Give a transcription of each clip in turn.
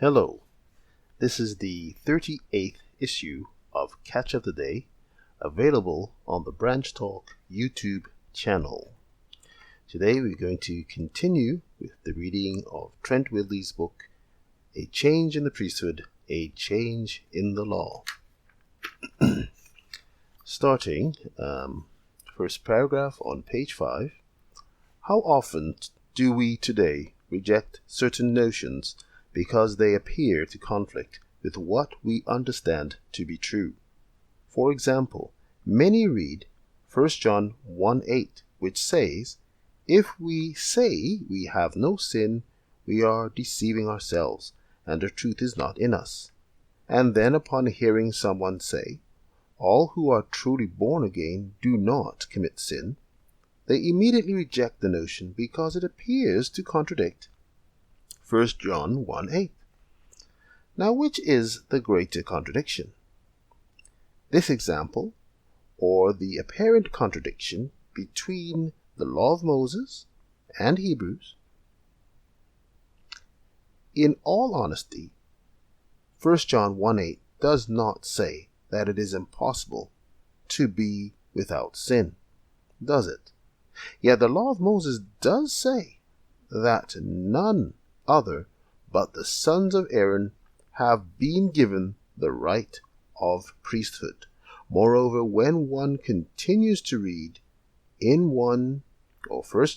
Hello, this is the 38th issue of Catch of the Day, available on the Branch Talk YouTube channel. Today we're going to continue with the reading of Trent Whitley's book, A Change in the Priesthood, A Change in the Law. Starting, first paragraph on page 5. How often do we today reject certain notions because they appear to conflict with what we understand to be true? For example, many read 1 John 1:8, which says, "If we say we have no sin, we are deceiving ourselves, and the truth is not in us." And then upon hearing someone say, "All who are truly born again do not commit sin," they immediately reject the notion because it appears to contradict 1 John 1:8. Now, which is the greater contradiction? This example, or the apparent contradiction between the Law of Moses and Hebrews? In all honesty, 1 John 1:8 does not say that it is impossible to be without sin, does it? Yet the Law of Moses does say that none other but the sons of Aaron have been given the right of priesthood. Moreover, when one continues to read in 1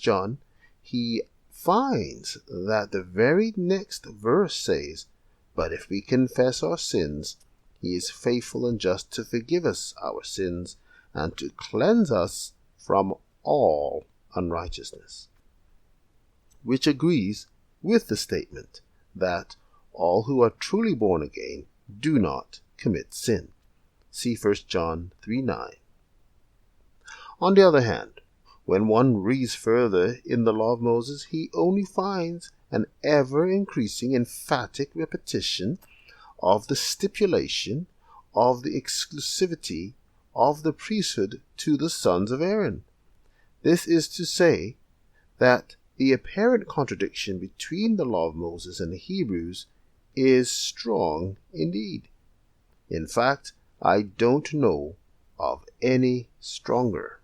John, he finds that the very next verse says, "But if we confess our sins, he is faithful and just to forgive us our sins and to cleanse us from all unrighteousness," which agrees with the statement that all who are truly born again do not commit sin. See 1 John 3:9. On the other hand, when one reads further in the Law of Moses, he only finds an ever-increasing emphatic repetition of the stipulation of the exclusivity of the priesthood to the sons of Aaron. This is to say that the apparent contradiction between the Law of Moses and the Hebrews is strong indeed. In fact, I don't know of any stronger.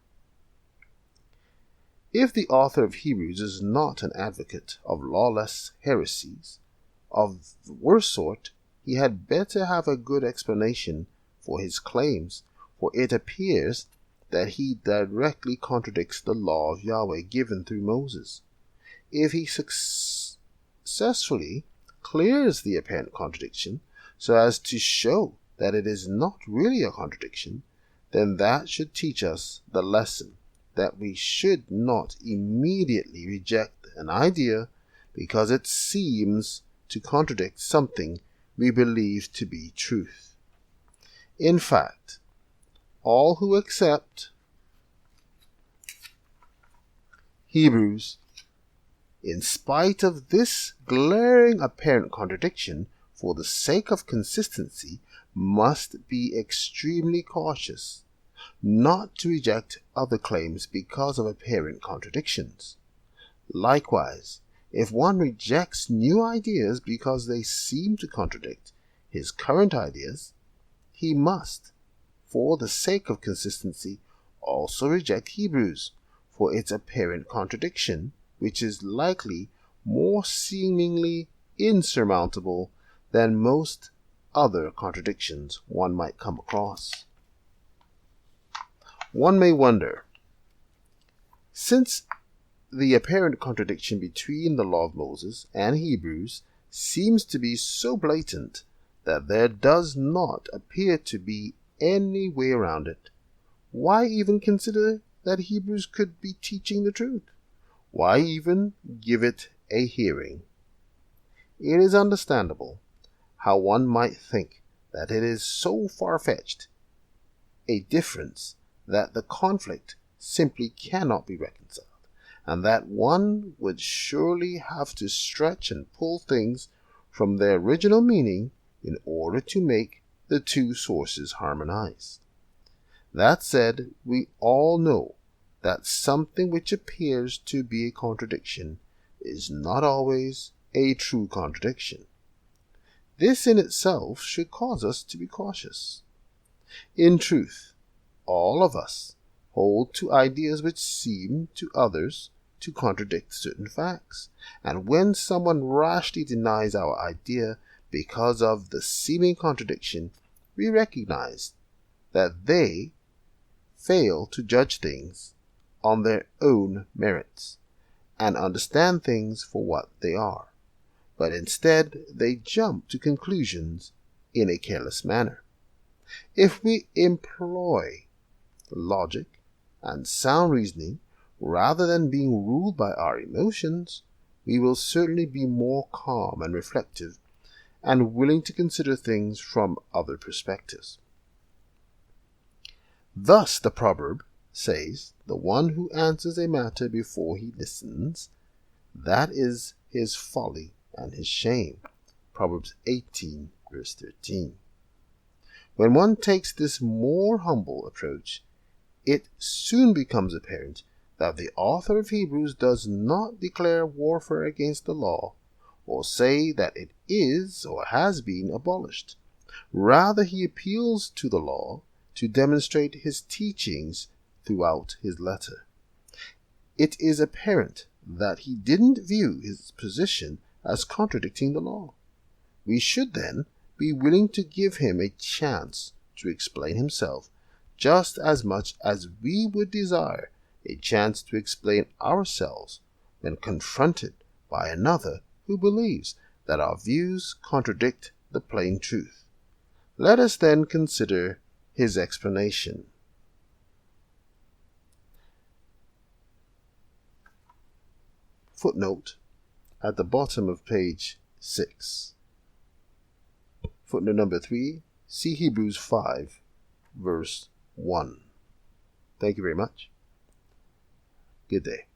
If the author of Hebrews is not an advocate of lawless heresies of the worst sort, he had better have a good explanation for his claims, for it appears that he directly contradicts the law of Yahweh given through Moses. If he successfully clears the apparent contradiction so as to show that it is not really a contradiction, then that should teach us the lesson that we should not immediately reject an idea because it seems to contradict something we believe to be truth. In fact, all who accept Hebrews in spite of this glaring apparent contradiction for the sake of consistency must be extremely cautious not to reject other claims because of apparent contradictions. Likewise, if one rejects new ideas because they seem to contradict his current ideas, he must, for the sake of consistency, also reject Hebrews for its apparent contradiction, which is likely more seemingly insurmountable than most other contradictions one might come across. One may wonder, since the apparent contradiction between the Law of Moses and Hebrews seems to be so blatant that there does not appear to be any way around it, why even consider that Hebrews could be teaching the truth? Why even give it a hearing? It is understandable how one might think that it is so far-fetched a difference that the conflict simply cannot be reconciled, and that one would surely have to stretch and pull things from their original meaning in order to make the two sources harmonize. That said, we all know that something which appears to be a contradiction is not always a true contradiction. This in itself should cause us to be cautious. In truth, all of us hold to ideas which seem to others to contradict certain facts, and when someone rashly denies our idea because of the seeming contradiction, we recognize that they fail to judge things on their own merits and understand things for what they are, but instead they jump to conclusions in a careless manner. If we employ logic and sound reasoning rather than being ruled by our emotions, we will certainly be more calm and reflective and willing to consider things from other perspectives. Thus the proverb says, "The one who answers a matter before he listens, that is his folly and his shame." Proverbs 18, verse 13. When one takes this more humble approach, it soon becomes apparent that the author of Hebrews does not declare warfare against the law or say that it is or has been abolished. Rather, he appeals to the law to demonstrate his teachings throughout his letter. It is apparent that he didn't view his position as contradicting the law. We should then be willing to give him a chance to explain himself, just as much as we would desire a chance to explain ourselves when confronted by another who believes that our views contradict the plain truth. Let us then consider his explanation. Footnote at the bottom of page 6. Footnote number 3, see Hebrews 5, verse 1. Thank you very much. Good day.